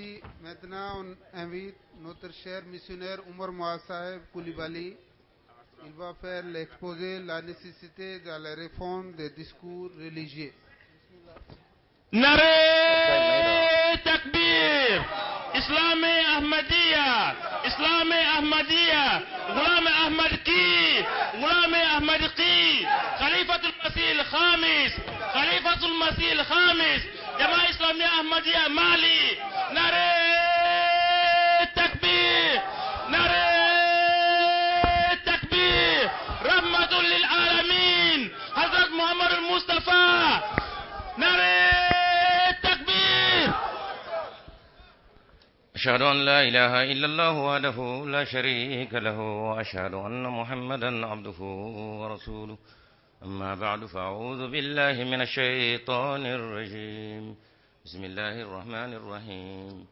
Merci. Maintenant, on invite notre cher missionnaire Oumar Moassaeb Koulibaly. Il va faire l'exposé la nécessité de la réforme des discours religieux. نرى تكبير إسلامي أحمدية غلام أحمد كي خليفة المسيح الخامس جماعة إسلامية أحمدية مالي نرى تكبير رحمة للعالمين حضرت محمد المصطفى نرى أشهد أن لا إله إلا الله وحده لا شريك له وأشهد أن محمدا عبده ورسوله أما بعد فأعوذ بالله من الشيطان الرجيم بسم الله الرحمن الرحيم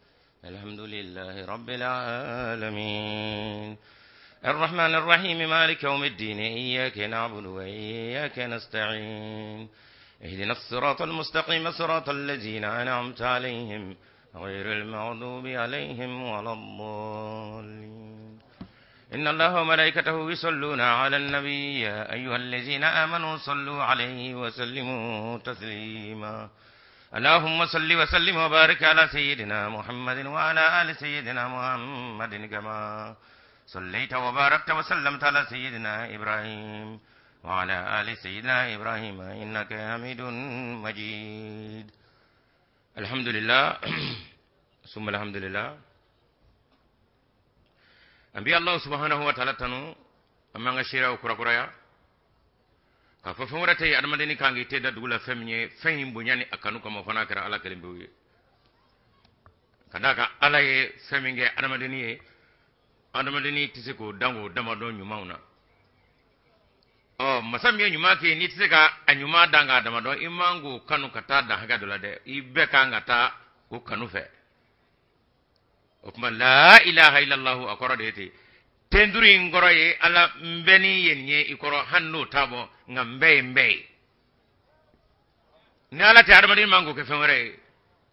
الحمد لله رب العالمين الرحمن الرحيم مالك يوم الدين إياك نعبد وإياك نستعين اهدنا الصراط المستقيم صراط الذين أنعمت عليهم غير المغضوب عليهم ولا الضالين إن الله وملائكته يصلون على النبي يا أيها الذين آمنوا صلوا عليه وسلموا تسليما اللهم صل وسلم وبارك على سيدنا محمد وعلى آل سيدنا محمد كما صليت وباركت وسلمت على سيدنا إبراهيم وعلى آل سيدنا إبراهيم إنك حميد مجيد الحمد لله ثم الحمد لله أنبي الله سبحانه وتعالى تنو أمانغ شيرا وكرا كففورتي أدمدني كانغي تيدا دولا فمني فهم بنياني أكانو كما فناكرا على كلمبوي كداكا على فمني أدمدني تسيكو دانغو دمادون يماونا masamiya nyuma ke ni tsika anyuma danga da madon imangu kanu kata da haga dola de ibe kanga ta ko kanu fe o kuma la ilaha illallah akoro de te tenduri ngoro ye ala mbeni yenye ikoro hanno tabo ngambe ni ala ta armadi mangu ke fenwere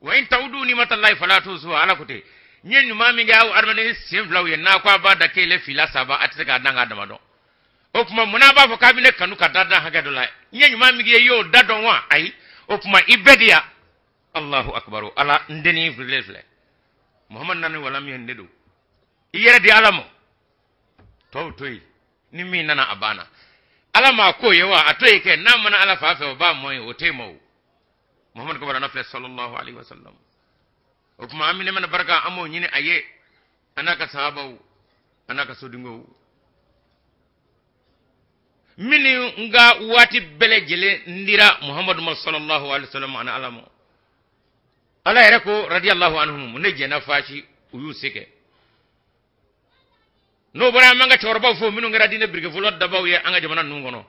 wa in taudu ni matallahi fala tusu ala kute nyen nyuma mi ga armadi simflaw ye na kwa ba da ke le fila saba atsika danga da madon okuma munaba fo kabine kanu kadada hagadola nyenyu mamige yo dadon wa ai okuma ibedia Allahu akbar ala ndeni vlefle Muhammad nanu wala mi ndedo iyere di alamo toy ni mi nana abana alama ko yewa atoy ke namana ala fa fa ba moy o temo Muhammad ko barana sallallahu alaihi wasallam okuma amine man baraka amo nyine aye anaka sahabaw anaka sodingo mini nga wati bele jele ndira Muhammad sallallahu alaihi wasallam ana alamo ala yarako radiyallahu anhum ne jena fashi uyu sike no bara manga chorba fo minu ngara dine birge fulo dabaw ye anga jamana nungono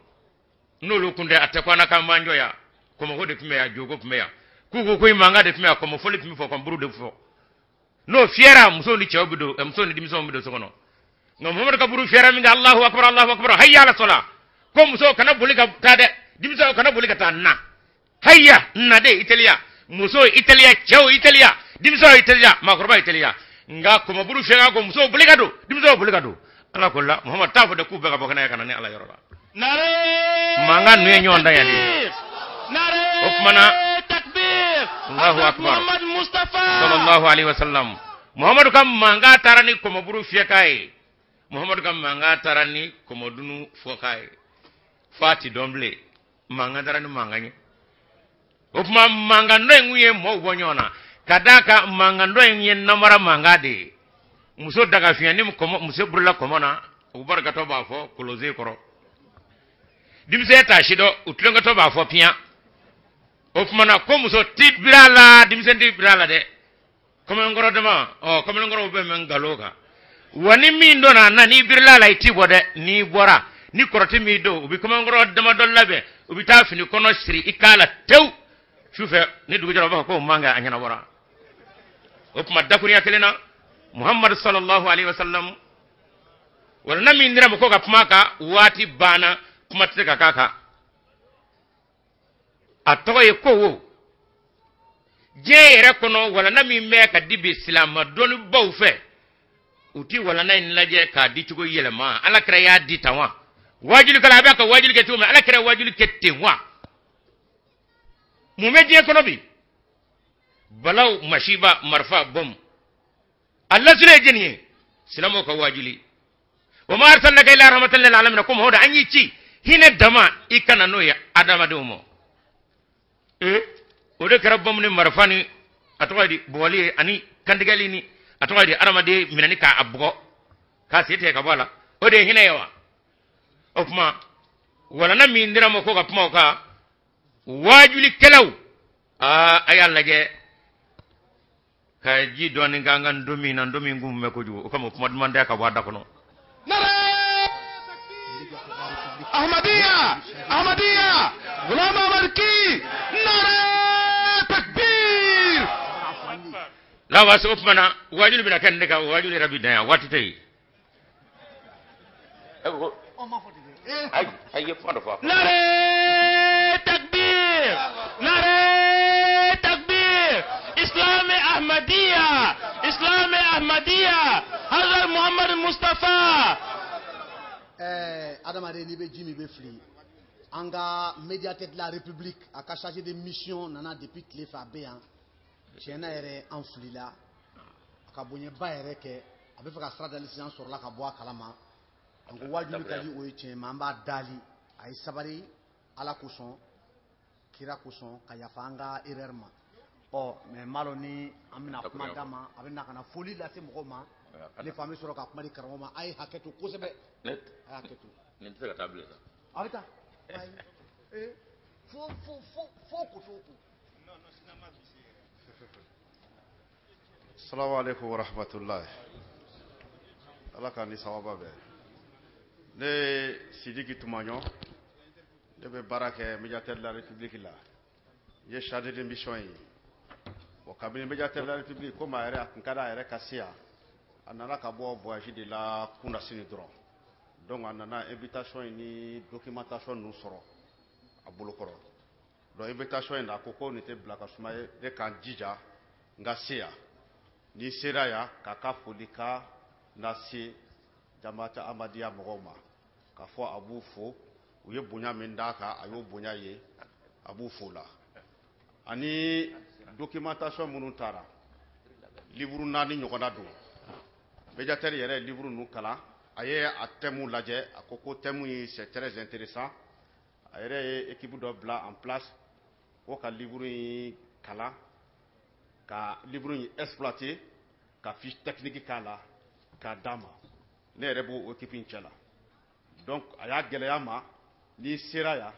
no lo kunde atakwana kambanjo ya komo hode pime ya jogo pime ya kugo ko imanga de pime ya komo foli pime fo ko buru de fo no fiera muso ni chawbido muso ni dimiso mbido sokono no Muhammad ka buru fiera minga Allahu akbar hayya ala salat ko muso kana bulika tade dimso kana bulika tanna hayya na de italia muso italia chao italia dimso italia makorba italia nga ko maburu fega ko muso bulika do dimso bulika do ala kolla Muhammad tafo de ku bega bokana kana ne ala yorola nare manga nuye nyonda yani nare okmana takbir Allahu akbar Muhammad Mustafa sallallahu alaihi wasallam Muhammad kam manga tarani ko maburu fekai Muhammad kam manga tarani ko modunu fokai fati domble manga darani manganye opma manga ndo nguye mo bonyona kadaka manga ndo nguye namara mangade muso daga fiani muso burla komona ubarka to ba fo close koro dimse ta shido utlenga to ba fo pia opma na ko muso tibirala dimse tibirala de comme ngoro dema comme ngoro be men galoga wani mi ndo na ni birala itibo de ni bora ni koroti mi do ubi kuma ngoro dama dollabe ubi tafini kono siri ikala tew shufe ni dugu jara ko manga anyana wara opma dakuri akelena Muhammad sallallahu alaihi wasallam wala nami ndira ko ga pumaka wati bana kuma tsika kaka atoye ko wo je rekono wala na mi me ka dibi islam doni baw fe uti wala na in laje ka di tugo yelema ala kra ya di tawa wajulu kala ba ka wajulu ke tuma ala kra wajulu ke tewa mu me je kono bi balaw mashiba marfa bom Allah zure jeni silamo ka wajuli wa ma arsalnaka illa rahmatan lil alamin kum hoda anyi ci hina dama ikana no ya adama domo ode karabam ni marfani atwadi boli ani kandigali ni atwadi adama de minani ka abgo ka sete ka bala ode hina yawa ofma wala na mi ndira mo ko ka pma ka wajuli kelaw ayalla je ka ji doni gangan domi nan domi ngum me ko ju ko mo kuma mande ka wada kono Ahmadiyya Ghulam Ahmad ki nare takbir la wasu ofmana wajuli bina kan de ka wajuli rabbi da wati tay ay fondo fa نعرة تكبير نعرة تكبير إسلام أحمدية إسلام أحمدية هذا محمد المصطفى Adama Renibe Jimmy Befli Anga médiathèque de la République a chargé de mission nana depuis Clé Fabéan Chena ere en flila ka bonye ba ere ke abe fa ka strada lisan sur la ka boa kalama donc wajulu kali o yete mamba dali ay sabari ala kuson kira kuson kaya fanga erreur mais maloni amina kuma dama abina kana foli la se mokoma les familles sur ka kuma di karoma ay haketu kusebe net haketu net ka table ça awita fo kutuku Assalamu alaikum wa rahmatullahi. Allah ka ni sawaba be. Ne Sidiki Toumanyon, ne be barake médiateur de la République là. J'ai chargé de mission yi. Au cabinet médiateur de la République comme a nkada ere kasia. Anana ka bo voyage de la kuna sinidron. Donc anana invitation ni documentation nous soro a bolokoro. Donc invitation na koko ni te blaka sumaye de kan jija ngasia. Ni seraya kaka folika nasi jamata Ahmadiyya mogoma ka fo abu fo uye bonya mendaka ayo bonya ye abu fola ani documentation munutara livre nani nyogona do médiateur yere livre nu kala aye atemu laje akoko temu c'est très intéressant ayere équipe do bla en place o ka livre kala ka livre exploité ka fiche technique kala ka dama ne rebo équipe inchala donc aya geleyama ni seraya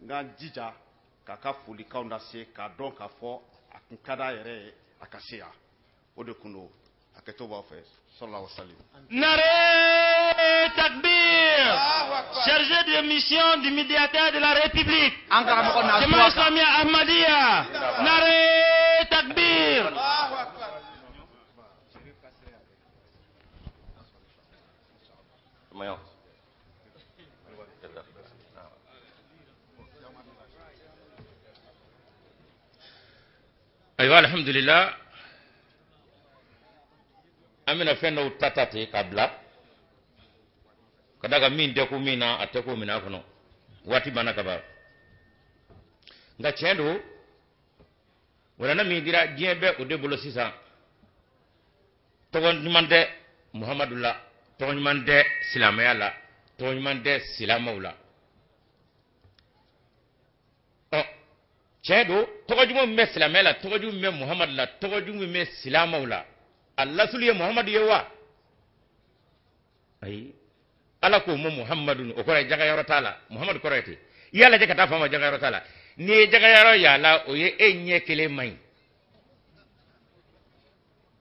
nga jija ka ka foli kaunda se ka donc ka fo akinkada yere akasia o de kuno aketo ba fe sallallahu alaihi wasallam نعرة تكبير chargé de mission du médiateur de la République Jamaat Islamiyya Ahmadiyya نعرة تكبير mayo aywa alhamdulillah amina fenno tatate kabla kadaga min de ko mina ateko mina kono wati bana kaba nga chendo wala na mi dira jebe o de bolo sisa to won mande muhammadullah to won mande silamaya to won mande silamawla chendo to ko jumo me silamela to ko jumo me muhammad la to ko jumo me silamawla Allah suliye muhammad yewa ay ala ko mo muhammadun o ko jaga yaro tala muhammad ko rete yalla jaga ta fama jaga yaro tala ni jaga yaro yalla o ye enye kele may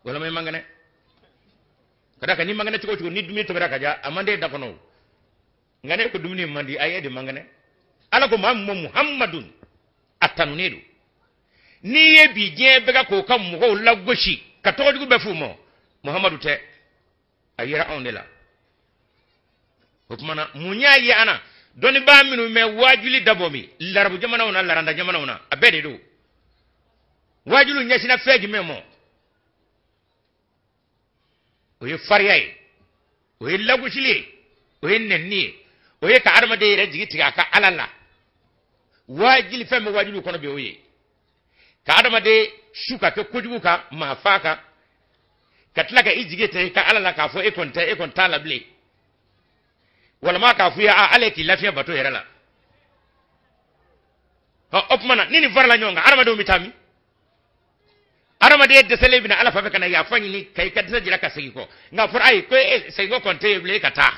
wala may mangane kada ka ni mangane ciko ciko ni dumi to kada ja amande da kono ngane ko dumni mandi ayede mangane ala ko mo muhammadun atanunedu ni ye bi je bega ko kam mo ko lagoshi ka tojugo be fumo muhammadu te ayira ondela hukmana munya yi ana doni ba minu me wajuli dabomi larabu jamana ona laranda jamana ona abede do wajulu nyasina feji memo o ye fariyai o ye lagusili o ye nenni o ye ka adamade yere jigi tiga ka alala wajili femme wajulu kono be o ye ka adamade shuka ke kojugu ka ma faka katla ka ijige te ka alala ka fo e konta la ble wala ma ka fu ya aleki lafiya bato yere la ha opmana nini varla nyonga adamade o mitami adamade de sele bina ala fa kana ya fanyi ni kay ka disa jira ka segi ko nga for ay ko segi ko konte ble ka ta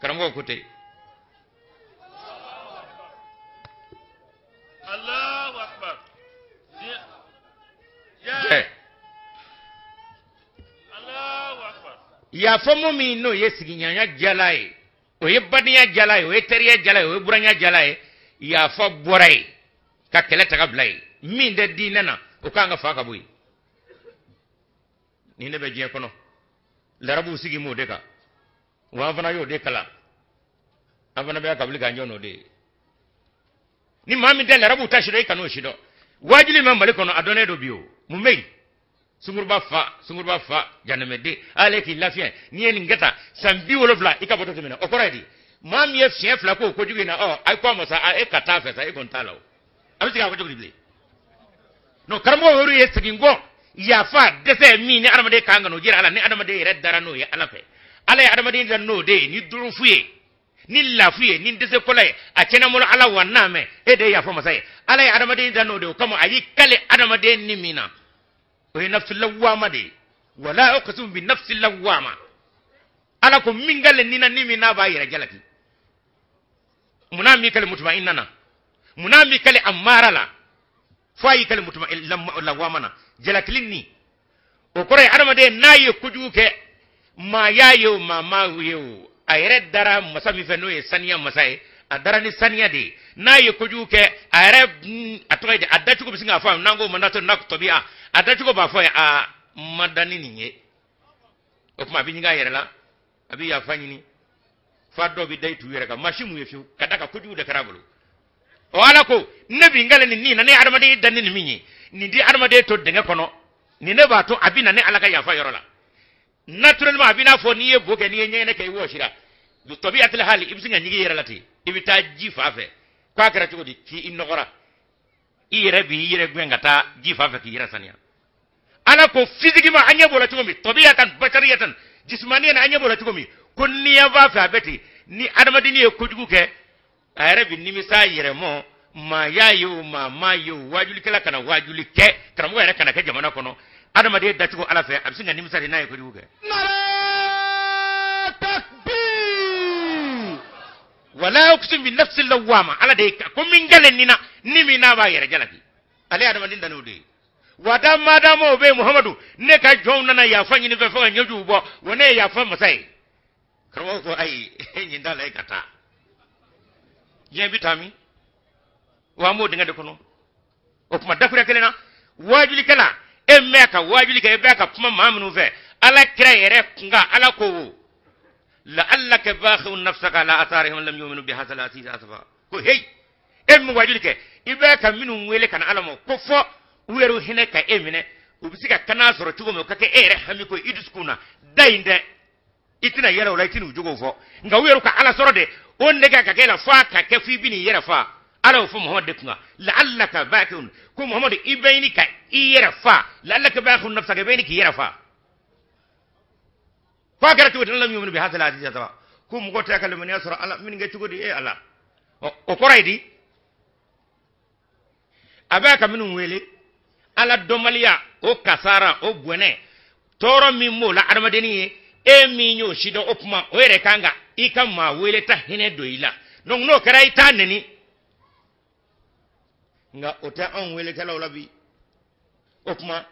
karango ko te Allahu akbar Allahu akbar ya famu mi no yesigi nyanya jalai o yebadiya jalai o teriya jalai o buranya jalai ya fa borai ka kele taga blai min de dinana o kanga fa ka buyi ni ne be je kono larabu sigi mo de ka wa fana yo de kala afana be ka bli ganjo no de ni mami de larabu tashido e kanu shido wajili man male kono adone do biyo mumei sungurba fa janamede aleki lafiya ni en ngata sambi wolofla ikaboto temena okoradi mami e fien fla ko jugi na ay ko mo sa e kata fe sa e kon talo abi tiga ko jugi bli no karamo woru ye sigingo ya fa dese mi ni adamade kanga no jira ala ni adamade red darano ya ala fe ala ya adamade no de ni duru fuye ni lafuye ni dese kolay a kena mo ala waname e de ya fa masai ala ya adamade no de kamo ayi kale adamade ni mina o nafsu lawama de wala uqsum bi nafsi lawama ala ko mingale ni na ni mina ba yira jalati munami kale mutmainnana munami kale amarala fayi kale lawama na jalatilini o kore adamade nayi kujuke ma yayo mama yo ayre dara masami feno e saniya masai adara ni saniya de nayi kujuke ayre atoyde adatu ko bisinga fa nango mandato nak tobia adatu ko ba fa a madani ninye o kuma binyinga yere la abi ya fanyini fa do bi daytu yere ka mashimu yefu kadaka kuju de karabulu o ala ko nabi ngale ni na ne adamade danni ni minyi ni di adamade to denga kono ni ne ba to abina ne alaka ya fa yorola naturellement abina fo ni ye boke ni nyene kay wo shira du tabiatul hali ibsinga nyigi yere lati ibita ji fa fe kwa kara to di ki innogora ire bi ire gwengata ji fa fe ki yere sania ala ko physiquement anya bola to mi tabiatan bashariyatan jismaniyan anya bola to mi kon ni ya va fa beti ni adamade ni e kojugu ke ayre bi nimisa yere mo ma yayo ma mayo wajuli kala kana wajuli ke karamo yere kana ke jamana kono adamade datugo ala fe absinga nimisa na ko duge nare takbir wala uqsim bi nafsi lawama ala de ko min galen nina nimi na ba yere jalaki ale adamade danu de wada madamo be muhammadu ne ka jonna na ya fanyi ni fe fa nyoju bo wone ya fa masai karamo ko ai nyinda lai kata yen bitami wa mo dinga de kono o kuma dakura kelena wajuli kala e meka wajuli ka e beka kuma mamnu fe ala kira yere nga ala ko la allaka bakhu nafsaka la atharihim lam yu'minu bi hadha al-aziz asfa ko hey e mo wajuli ke ibeka minu wele kana alamo ko fo weru hine ka emine ubisika kana soro tugo mo kake ere hami ko iduskuna dainde itina yere wala itinu jugo fo nga weru ka ala soro de on nega ka kela fa ka ke fi bini yere fa ala fu muhammad de kunga la'allaka bakun ko muhammad ibayni ka yere fa la'allaka bakun nafsaka bayni ki yere fa fa karatu wa lam yu'minu bi hadha al-hadith ya ko mu gota kala min yasra ala min ga tugo di e ala o koraidi abaka minun wele ala domaliya o kasara o bwene toro mi mo la armadeni e mi nyo shido opma o yere kanga ika ma wele ta hine doila donc no kara ita neni nga ota on wele kala wala bi opma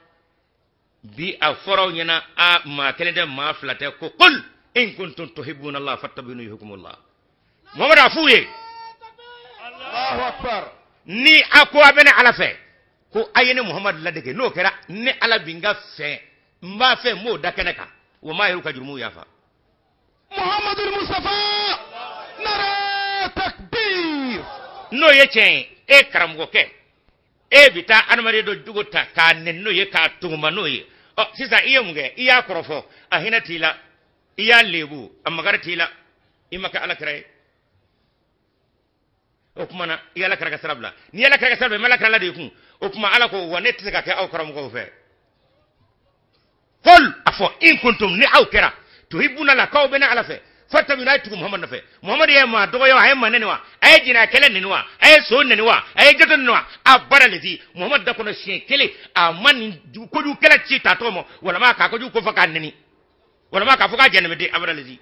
bi a foro nyana a ma kelede ma flate ko qul in kuntum tuhibbuna allah fattabinu yuhkumullah muhammad afuye Allahu akbar ni ako abene ala fe ko ayene muhammad ladege no kera ni ala binga fe mba fe mo dakeneka wo ma yiru ka jurmu yafa muhammadul mustafa nare takbir no yechen e karamgo ke e bita anmare do dugota ka nenno ye ka tuma no ye o sisa iya munge iya korofo ahina tila iya lebu amagara tila imaka ala kray o kuma na iya la karaga sarabla ni ala karaga sarbe mala kala de kun o kuma ala ko wanet ka ka aw karam ko fe qul afo in kuntum ni aw kira tuhibuna la kaw bina ala fe fatabinaitu muhammad nafe muhammad ya ma dogo yo ay manene wa ay jina kelen ni wa ay so ni wa ay gadon ni wa abara lezi muhammad da kono shin kele aman ko ju kala ci ta to mo wala ma ka ko ju ko faka nini wala ma ka faka jenne de abara lezi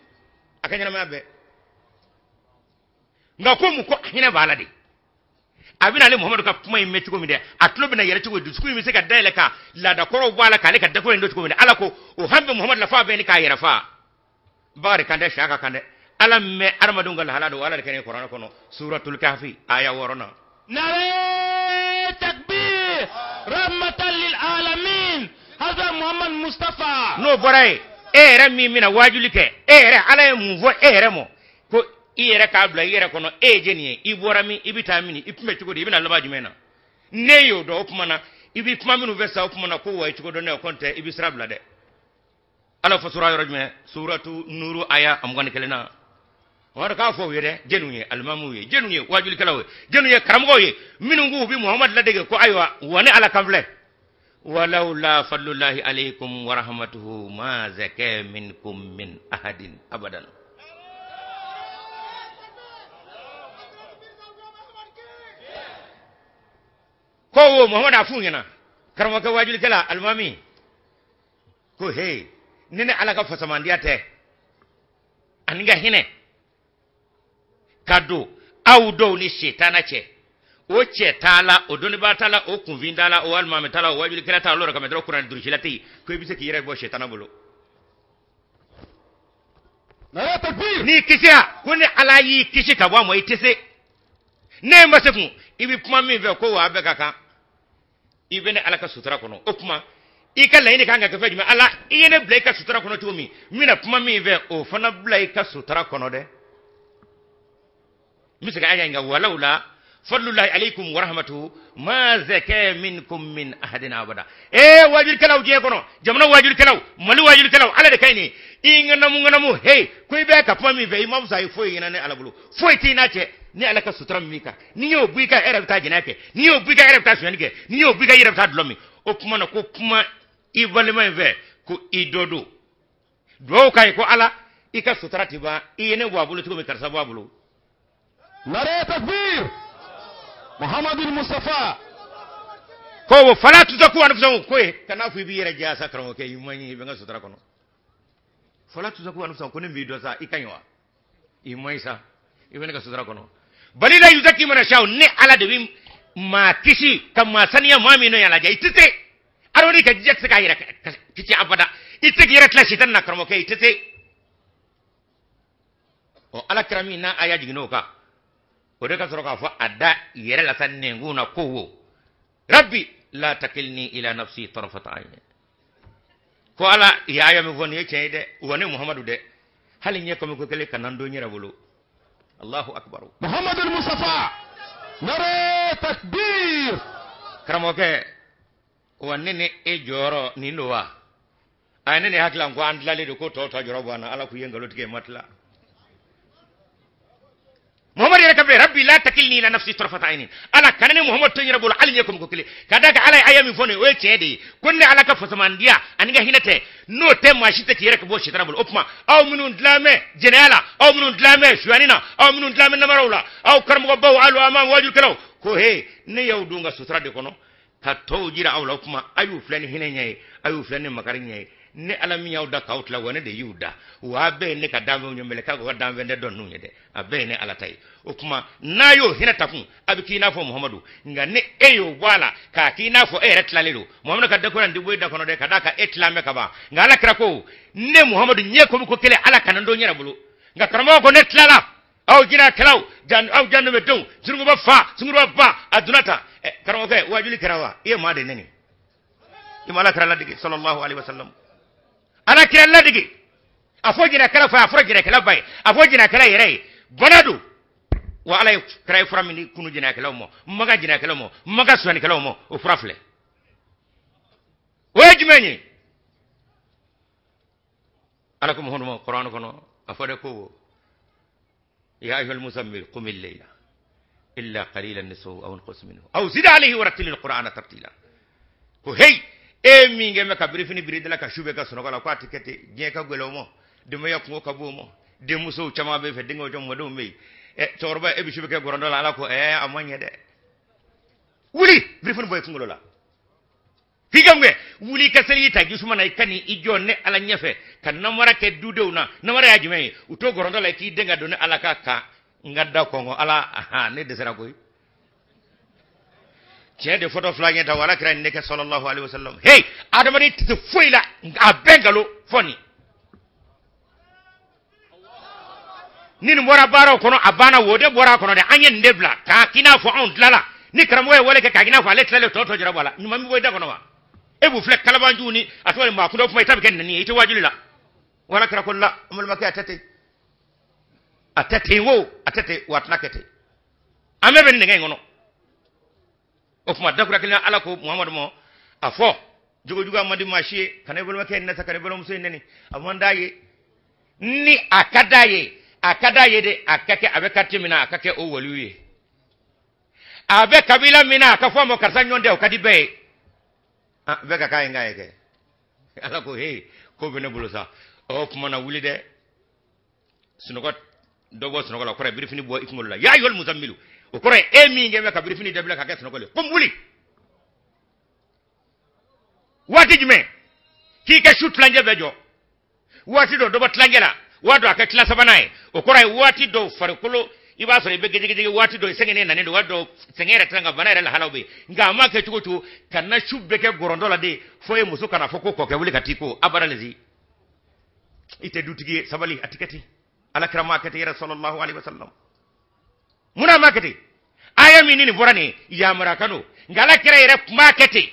akanya ma be nga ko mu ko hina balade abina le muhammad ka kuma yimme tuko mi de atlo bina yere tuko dusku mi se ka dele ka la da koro wala ka le ka da ko ndo tuko mi de ala ko o hambe muhammad la fa be ni ka yere fa bari kande shaka kande alam me armadungal halado wala kene qur'an kono suratul kahfi aya worona نعم تكبير رحمة للعالمين هذا محمد مصطفى no boray ere mi mina wajulike ere ala mu vo ere mo ko ere ka bla ere kono jeni ibora mi ibitamini ipume chugodi ibina laba jumena neyo do opmana ibi puma minu vesa opmana ko wa chugodo ne konte ibisra bla de ala fa sura yorojme suratu nuru aya am gone kelena wara ka fo yede jenuye almamu ye jenuye wajul kalawe jenuye karamgo ye minungu bi muhammad la dege ko aywa woni ala kamle walau la fadlullahi alaykum wa rahmatuhu ma zaka minkum min ahadin abadan ko muhammad afunyana karamo ka wajul kala almami ko he nene ala ka fasamandiya te aniga hine kado awdo ni shetana che o chetala o doni batala o kunvindala o alma metala o wajuli kala ta lora ka medro kuran durishilati ko ibise ki yere bo shetana bolo na takbir ni kisia kuni ala yi kisi ka wa mo itese ne maseku ibi puma mi ve ko wa be kaka ibene ala ka sutra kono o puma ikala ini kanga ka fejima ala iyene bleka sutra kono tumi mina puma mi ve o fana bleka sutra kono de misaka aya nga walaula fadlullahi alaykum wa rahmatuhu ma zaka minkum min ahadin abada wajir kalaw je kono jamna wajir kalaw mali wajir kalaw ala de kayni ingana mu hey kuy be ka puma mi ve imam sai foy ina ne ala bulu foy ti na che ni ala ka sutra mi ka ni yo buika erabta jinake ni yo buika erabta sunike ni yo buika erabta dlomi o puma na ko puma ibalema ve ko idodo do kay ko ala ika sutrati ba ine wabulu to mi karsa wabulu نعم تكبير محمد المصطفى ko fala tuzaku anfusakum ko kana fu bi yere jasa karamo ke yimani be nga sutra kono fala tuzaku anfusakum ko ne video sa ikanywa imai sa ibene ka sutra kono balila yuzaki mana shaw ne ala de bim ma kishi kama saniya mami no yala jaitite aroni ka jek ka yere kici abada ite yere klashi tan na karamo ke itite o ala krami na aya jigino ka o de ka soro ka fa adda yere la sanne nguna kowo rabbi la takilni ila nafsi tarfat ayn ko ala ya ya mi woni ceede woni muhammadu de hali nye ko mi ko kele kanando nyira bulu allahu akbar محمد المصطفى نعم تكبير karamo ke wonne e joro ni nowa ayne ne haklan ko andlale de ko to joro bana ala ku yengalo tike matla محمد يا كبير ربي لا تكلني الى نفسي طرفه عين انا كانني محمد تنير بول علي يكم كوكلي كداك علي ايامي فوني وي تشيدي كن على كفسمان ديا انغا هينته نو تم ماشيته كيرك بو شي ترابل اوبما او منون دلامه جنالا او منون دلامه شوانينا او منون دلامه نمرولا او كرمو باو علو امام واجو كلو كو هي ني يو دونغا سوترا دي كونو ka to jira awla kuma ayu flani hine nyai ayu flani makari nyai ne alami yawda kautla wone de yuda wa be ne ka dambe nyomele ka ko dambe de don nunye de abe ne alatai o kuma nayo hina takun abiki na fo muhammadu nga ne eyo wala ka kina fo retlalelo muhammadu ka de ko ndi boy da kono de ka daka etlame ka ba nga ala kra ko ne muhammadu nye ko kele ala kanando nyera bulu nga karamo ko netlala aw jina kalaw jan aw janno be dow sungu ba fa sungu ba adunata karamo ke wajuli karawa e ma de neni imala kara ladigi sallallahu alaihi wasallam ana kira ladigi afojina kala fa afojina kala bay afojina kala yere bonadu wa ala kray fura min kunu jina kala mo maga jina kala mo maga suani kala mo o frafle wajmeni ala ko hono qur'an kono afade ko ya ayyuhal muzammil qum al-layla illa qalilan nisfahu aw inqus minhu aw zid alayhi wa rattil al-qur'ana tartila ko hey e mi ngeme ka brifini biridala ka shube ka sono kala ko atikete je ka gelo mo de mo yakko ka bo mo de muso chama be fe dingo jom mo do me e torba e bi shube ka gorondo la ala ko amanye de wuli brifini boy kungulo la higambe wuli ka sali ta gisuma nay kani ijonne ala nyafe kan namara ke dudewna namara yaji me uto gorondo la ki denga do ne ala ka ngadda kongo ala ne desera koy de photo flag ta wala kran ne ke sallallahu alaihi wasallam hey adamani te foila a bengalo foni nin mora baro kono abana wode bora kono de anyen ndebla ka kina fo on lala ni kram way wala ke ka kina fo ale tele toto jara wala ni mami boy da kono wa e bu flek kala banjuni atwale ma ko do fumay tabe ken ni ite wajuli la wala kra kon la amul makya atete wo atete watnakete amebe ni ngay ngono ofuma dakura kila ala ko muhammad mo afo jogo juga amadi mashi kanay bol maken na sakane bolom sey neni amandaye ni akadaye de akake abe katimina akake o waliye abe kabila mina akafo mo karsa nyonde o kadibe be ka kay ngaye ke ala ko hey ko bene bulusa ofuma na wulide sunugo dogo sunugo la kore birifini bo ikmul la ya ayyuhal muzammilu o kore emi ngeme ka birifini debla ka ket sunugo le kom wuli wati jime ki ka shoot lanje bejo wati do ba tlangela wado aka klasa banaye o kore wati do farkulo iba sore be geje wati do sengene nane do wado sengere tanga banaye la halawbe ngama ke tukutu kana shubbe ke gorondola de foye musuka na foko ko ke wuli katiko abaralezi ite dutigi sabali atikati ala kirama kete ya sallallahu alaihi wasallam muna makete aya minini borani ya marakano ngala kira ire makete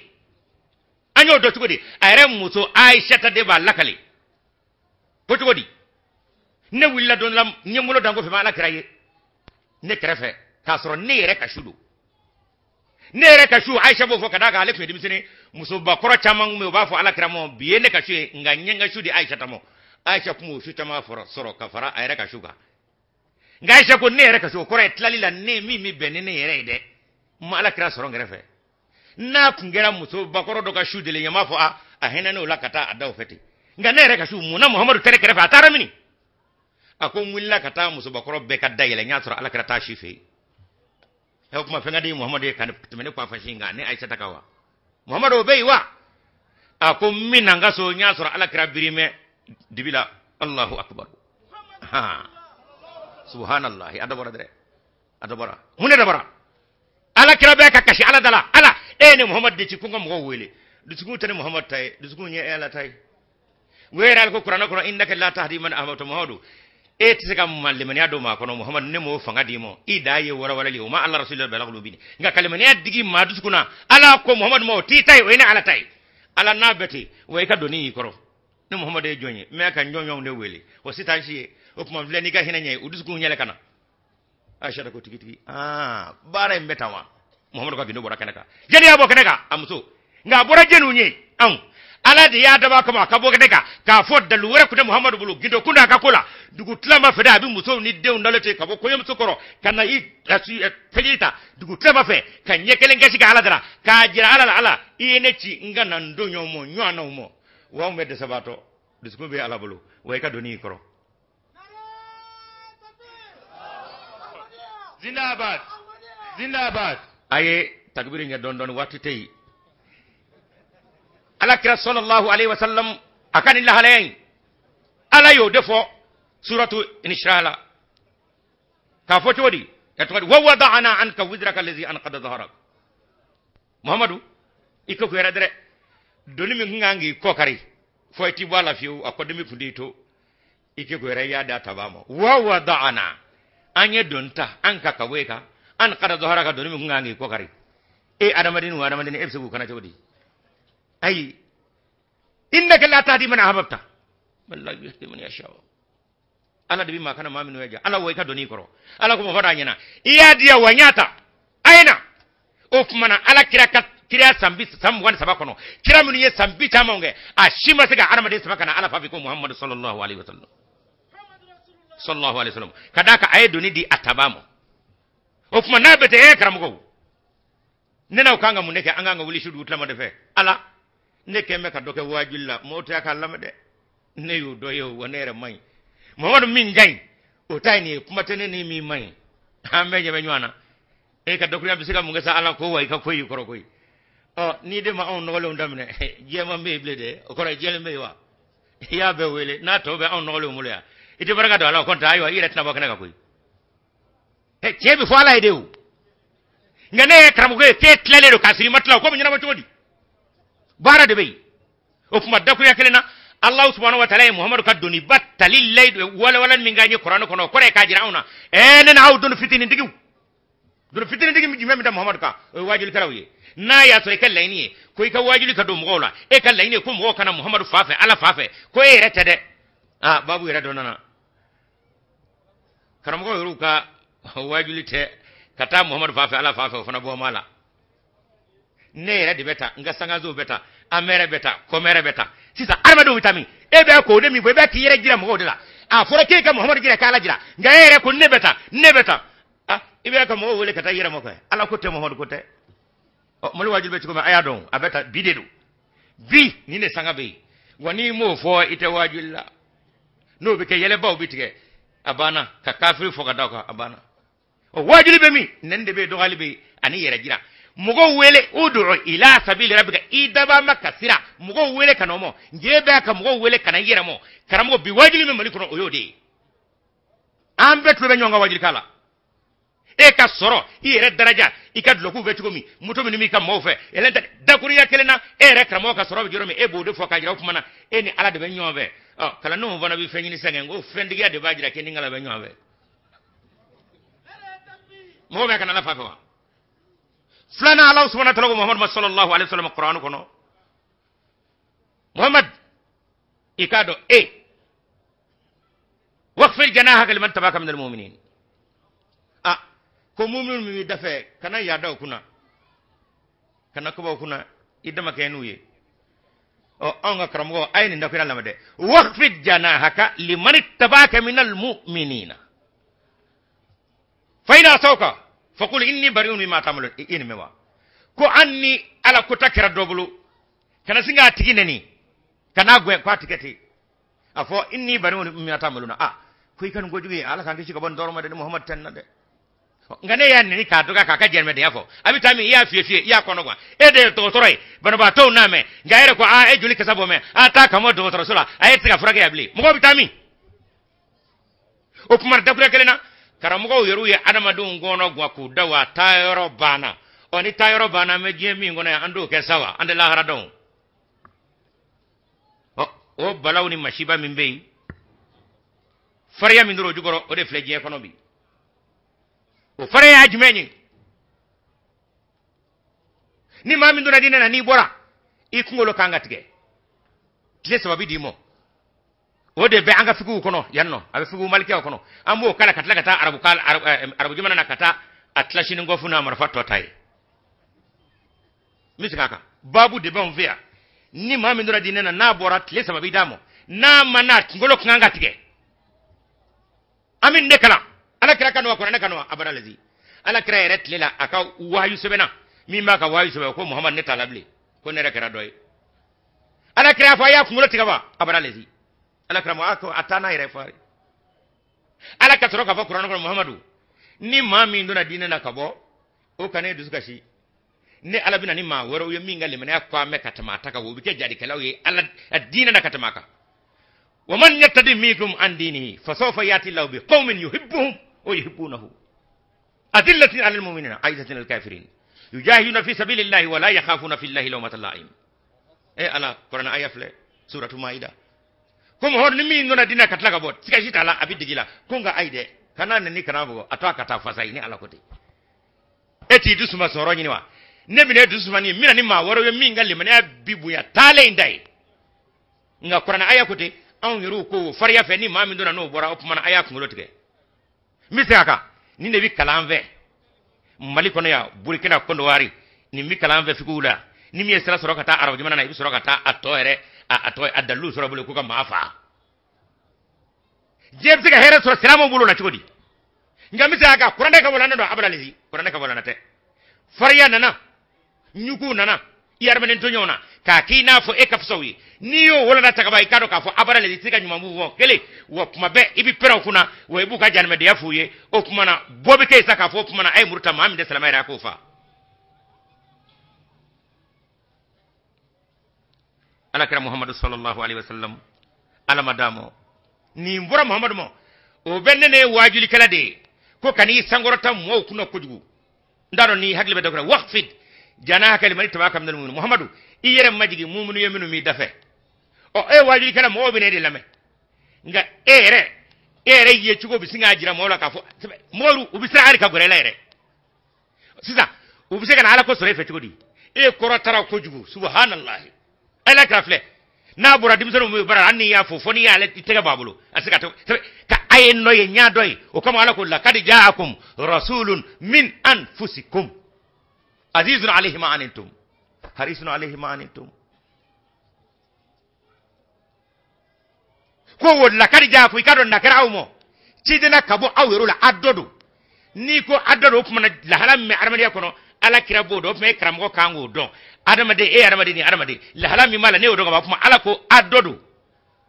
anyo do tugodi ayre muso aisha ta de ba lakali ko tugodi ne willa don lam nyemulo dango fe mala kiraye ne krefe kasro ne ire kashudu ne ire kashu aisha bo fo kada ga ale fe dimisene muso ba koro chamang me ba fo ala kiramo biye ne kashu nganya shudi aisha tamo aisha kuma shi ta mafara soro kafara ayra ka shuga ngaisha ko ne reka sho kore tlalila ne mi benene yere de mala kra soro ngerefe na kungera muso bakoro do ka shudele nyama fo a hena no lakata adaw feti nga ne reka shu muna muhammadu tere kerefe atara mini ako mwilla kata muso bakoro be ka dayele nya soro ala kra ta shife e kuma fenga de muhammadu kan tumene kwa fashinga ne aisha takawa muhammadu be wa ako minanga so nya soro ala kra birime dibila Allahu akbar subhanallah adabara dere adabara mune dabara ala kirabe ka kashi ala dala ala ene muhammad de ci ko ngam go wele du ci ko tane muhammad tay du ci ko nye ala tay weral ko qur'an ko innaka la tahdi man ahbabta muhammadu e ti kam malliman ya do ma ko muhammad ne mo fanga di mo idaye wara wala li ma allah rasulullah balaglu bini nga kaliman ya digi ma du kuna ala ko muhammad mo ti tay o ene ala tay ala nabeti way ka doni ko ne muhammad e jonye me ka nyonyo ne wele o sitanshi o kuma vle ni ka hinanye udus ku nyele kana aisha ko tigi bare mbetawa muhammad ko bindo bora kanaka jeni abo kanaka amso nga bora jenu nye ala de ya daba kama ka bo kanaka ka fod da luwere ku de muhammad bulu gindo kunda ka kula dugu tlama fe da bi muso ni de ndalete ka bo koyem sokoro kana i tajita dugu tlama fe kan nyekele ngasi ka ala dara ka jira ala ine ci ngana ndonyo mo nyana mo wa medde sabato disku be ala bulu way ka doni koro zindabad aye takbiri nya don watu tay ala kira sallallahu alaihi wasallam akan illah alayhi ala yo defo suratu inshallah ka foti wadi yatwadi wa wada'ana anka wizraka allazi anqada dhahrak muhammadu iko ko radre doni mi ngangi kokari foyti wala fiu akodemi fundito ike ko ya da tabamo wa wada'ana anye donta anka kaweka an qada dhahara doni mi ngangi kokari e adamadin efsu kana jodi ay innaka la tahdi man ahbabta wallahi yahdi man yasha ala de bi makana maminu yaja ala wo ka doni koro ala ko mo fada nyana iya dia wanyata aina o kumana ala kira sambi samwan sabakono kira mun ye sambi tamonge a shima siga arama de sabakana ala fafi ko muhammad sallallahu alaihi wasallam kadaka ay doni di atabamo o kumana bete e karamugo nena ukanga muneke anganga wuli shudu utlama de fe ala neke me ka doke wajulla mota ka lamade ne yu do yo wonere mai muhammad min jay o tayni kuma teneni mi mai ambe je nywana e ka dokuri abisiga mungesa ala ko way ka koyi koro koyi o ni de ma on nolo ndamne jema me blede o koro jele me wa ya be wele na to be on nolo mulya ite baraka do ala konta ayo ira tna bakana ka koyi he jebe fo ala ideu ngane karamugo ke tlele do kasiri matla ko nyina ma todi bara de be o kuma dakuri yakelena Allah subhanahu wa ta'ala Muhammad kaduni battalil layd wala min gañi Qur'an kono kore ka jirauna enen awdun fitini digu dun fitini digi mi memta Muhammad ka wajul karawiye na ya so e kallayni ko ka wajul ka do mogola e kallayni ko mo kana Muhammad fafe ala fafe ko e rete de babu ira do nana karam ko ruka wajul te kata Muhammad fafe ala fafe fana bo mala ne ra de beta nga sanga zo beta amere beta komere beta sisa armado vitamin e be ko de mi bo be ki yere gira mo de la fora ke ka Muhammad gira kala gira nga yere ko ne beta ibe ka mo wole kata yere mo ko ala ko te Muhammad ko te o mo wajul be ko aya don abeta bidedu bi ni ne sanga be wani mo fo ite wajul la no be ke yele baw bitige abana ka kafiri fo ka dako abana o wajul be mi nende be do galibe ani yere gira mugo wele ud'u ila sabili rabbika idaba makasira mugo wele kanomo ngebe ka mugo wele kana yere mo karamo bi wajuli me malikono oyode ambe to be nyonga wajuli kala e ka soro ire daraja ikadlo ku vetugo mi muto mi ka mofe elenta dakuri yakelena e re karamo ka soro jiro mi e bodo fo ka jira fumana e ni ala de be nyobe kala no vona bi fenyini sengengo fendiga de bajira ke ningala be nyobe mo be kana la fafa flana Allah subhanahu wa ta'ala Muhammad sallallahu alaihi wasallam Qur'an kono Muhammad ikado waqfil janahaka liman tabaka min almu'minin ko mu'min mi dafe kana ya daw kuna kana ko ba kuna idama kenuye o anga kramgo ayni ndakira lamade waqfil janahaka liman tabaka min almu'minina fa ina sawka faqul inni bari'un mimma ta'malun in mewa ko anni ala ko takira dobulu kana singa tigineni kana gwe ko tiketi afo inni bari'un mimma ta'maluna ko ikan gojugi ala kan kici ko bon doroma de Muhammad tannade ngane ya ni ka doga ka jerme de afo abi tami ya fie ya kono gwa e de to toroy bana ba to name gaire ko e juli kasabo me ta kamo do to sula ay tiga furage abli mo ko bitami o kumar da kure kelena karamugo yeru ya adama dun gono gwa ku dawa tayoro bana oni tayoro bana me jemi ngona ando ke sawa ande la haradon o balawni mashiba min bey fariya min duro jugoro o de fleje kono bi o fariya ajmeni ni ma min dura dinana ni bora ikungolo kangatike tile sababi dimo o de be anga figu kono yanno abe figu malkiya kono ambo kala katla kata arabu jumana na kata atlashi ngo funa marfato tay misikaka babu de ban via ni mami ndura dinena na borat le sababi damo na manat ngolo kanga tige amin nekala ala kira kanwa ko kanwa abaralazi ala kira ret lela aka wayu sebena mimba ka wayu sebe ko Muhammad ne talable ko ne rekara doy ala kira fa ya ngolo tigaba abaralazi ala kramo ako atana ire fari ala ka toro ka fa Qur'an ko Muhammadu ni mami nduna dina na kabo o kane dusuka shi ne ala bina ni ma woro yo minga le mena kwa me katama taka wo bike jadi kala ye ala dina na katama ka wa man yattadi minkum an dinihi fa sawfa yati Allah bi qaumin yuhibbuhum wa yuhibbunahu adillatin 'alal mu'minina aizatin al kafirin yujahiduna fi sabilillahi wa la yakhafuna fillahi lawmata la'im ala Qur'an ayafle suratu maida kuma hor ni min ngona dina katlaga bot sika jita la abidigila kunga aide kana ni kana bo atwa kata fasai ni ala kote eti dusuma soro ni wa ne bi ne dusuma ni mina ni ma woro yo min galle mena bibu ya tale indai nga Qur'an aya kote an yuru ko fariya fe ni ma min dona no bora o kuma na aya kun lotige misaka ni ne bi kalanve mali kono ya burkina kondo wari ni mi kalanve fikula ni mi sera soro kata arab jumana na ibi soro kata atoere atoy adalu soro bule ko ka mafa jeb siga here soro silamo bulu na chodi ngami saka kurande ka wala ndo abala lizi kurande ka wala na te fariya nana nyuku nana yarmanen to nyona ka kina fo e kapsowi niyo wala na takaba ikado ka fo abara le tika nyuma muvo kele wo kuma be ibi pera kuna wo ibu ka janme de yafuye o kuma na bobe ke saka fo kuma na ay murta maam de salama ira ko fa ala kira muhammad sallallahu alaihi wasallam ala madamo ni mbura muhammad mo o bennene wajuli kala de ko kani sangorota mo kuno kujugu ndaro ni hagle be dokra waqfid jana kalimani tabaka min almu'min muhammadu iyere majigi mu'minu yeminu mi dafe o e wajuli kala mo bine de lame nga ere ye chugo bisinga jira mo la ka fo moru ubisra ari ka gore lere sisa ubise kana ala ko sore fe chugodi e korotara ko jugu subhanallah ala krafle na bura dimsano mo bara anni ya fo foni ya le tega babulo asika to ka ayen no ye nyadoy o kama ala ko la kad jaakum rasulun min anfusikum azizun alayhi ma antum harisun alayhi ma antum ko wala kad jaaku ikado nakara umo cidina kabo awero la adodo ni ko adodo kuma la halam me armaniya kono ala kirabo do me kramgo kango don adamade e adamade ni adamade la halam mi mala ne o do ba kuma ala ko adodo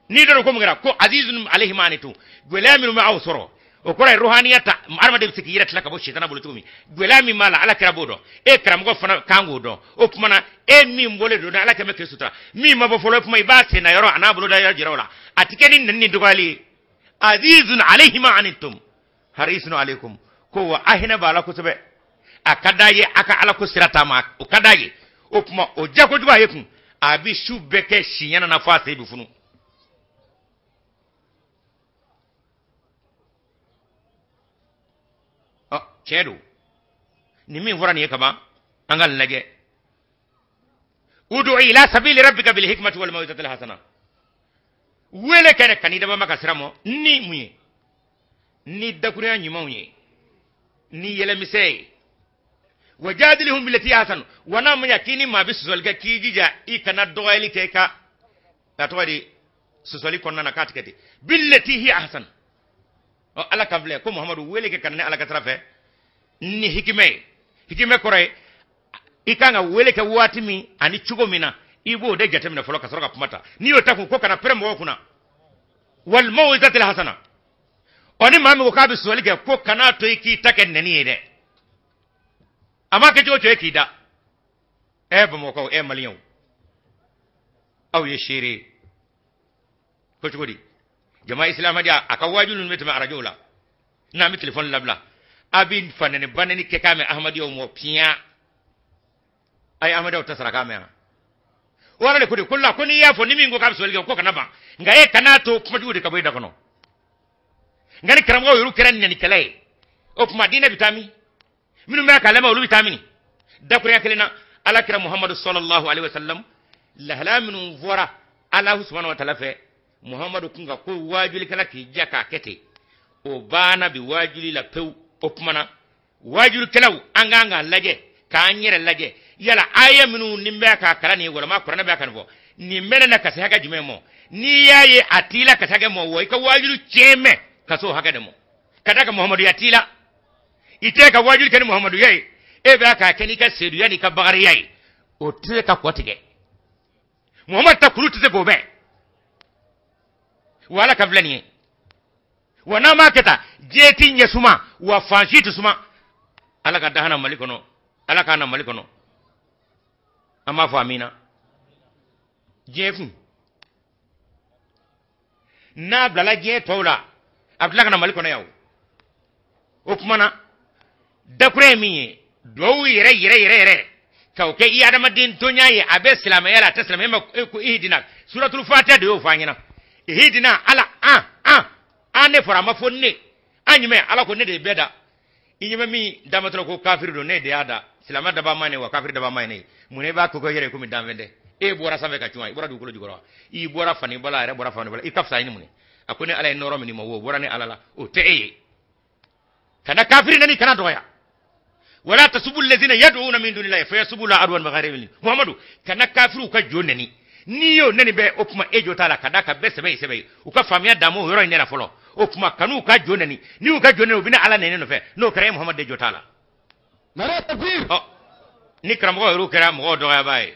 ni do ko ngira ko azizun alayhi ma antum gwelami ma awsoro o kora ruhaniyata armade siki yira tlaka bo shitana bulu tumi gwelami mala ala kirabo do e kramgo fana kango don o kuma na e mi mbole do ala kame kesuta mi mabo folo kuma ibase na yoro anabulo da yajirola atikeni nanni dogali azizun alayhi ma antum harisun alaykum ko wa ahina bala ko sebe akadaye aka ala ko sirata ma o kadaye o kuma o jako juba yekun abi shubeke shinyana na fasa ibi funu chedo ni min horani e kama angal lage udu ila sabili rabbika bil hikmati wal mawidati al hasana wele kene kanida ba maka siramo ni muye ni dakuriya nyuma muye ni yele misey wajadilhum billati hasan wana munya kini ma bisu solga kijija ikana doyali keka atwadi susoli konna na katikati billati hi hasan o ala kavle ko muhammadu wele ke kanne ala katrafe ni hikime kore ikanga wele ke watimi ani chugo mina ibo de jatemna folo ka soroka pumata niyo taku ko kana premo kuna wal mawizati al hasana oni mami ko kabi soli ke ko kana to iki take neni de ama ke jojo ekida e ba mo ko e maliyon aw ye shiri ko chugodi jama'a islam hadia aka wajulun metama arajola na mi telefon labla abin fanene banani ke kame ahmadiyo mo piya ay ahmadiyo tasara kame wala le kudi kullu kuni ya fo nimi ngo kam solge ko kana ba nga e kana to kuma jude ka boyda kono ngani karamgo yuru kiran ni kale o kuma dina bitami minu ma kalama ulu bitamini dakuri akelina ala kira muhammad sallallahu alaihi wasallam la halaminu vora ala subhanahu wa ta'ala fe muhammadu kunga ko wajuli kala ki jaka kete o bana bi wajuli la pew o kumana wajuli kala anganga laje ka anyere laje yala aya minu nimbe ka kala ni wala ma qur'ana ba kan bo ni mena na kasa haga jumemo ni yaye atila kasa ga mo wo ka wajuli cheme kaso haga demo kadaka muhammadu yatila ite ka wajuli kan muhammadu yayi e ba ka kani ka sedu yani ka bagari yayi o te ka kotige muhammad ta kulutu ze gobe wala ka vlani wana maketa jeti nyesuma wa fanshiti suma ala ka dahana malikono ala ka na malikono ama famina jefu na blala je tola abdullah kana malikono yawo o kumana dakure mi do yere ka o ke iya da madin tonya ye abe islam yala taslam ma ko ihdina suratul fatiha do fanyina ihdina ala ane fara mafonne anyime ala ko ne de beda inyime mi damatro ko kafir do ne de ada silama da ba mane wa kafir da ba mane mune ba ko yere ko mi damvende e bora sabe ka tuma bora dugolo jugoro i bora fani bala re bora fani bala i kafsa ni mune akone ala noro mi mo wo bora ni alala o te e kana kafiri nani kana doya wala tasubul ladina yad'una min dunillahi fayasubul adwan magharibin muhammadu kana kafiru ka jonani niyo nani be okuma ejo tala kadaka be sebe uka famia damo yoro ni na folo okuma kanu ka jonani ni uka jonani obina ala nene no fe no kare muhammad ejo tala nare takbir oh ni kram go ru kram go do ya bay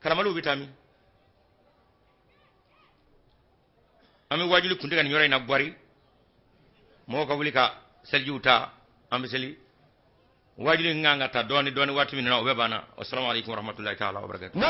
karamalu bitami ami wajuli kundiga ni yoro ina gwari mo ka wulika seljuta ambiseli wajuli nganga ta doni watu minna obebana assalamu alaikum warahmatullahi ta'ala wabarakatuh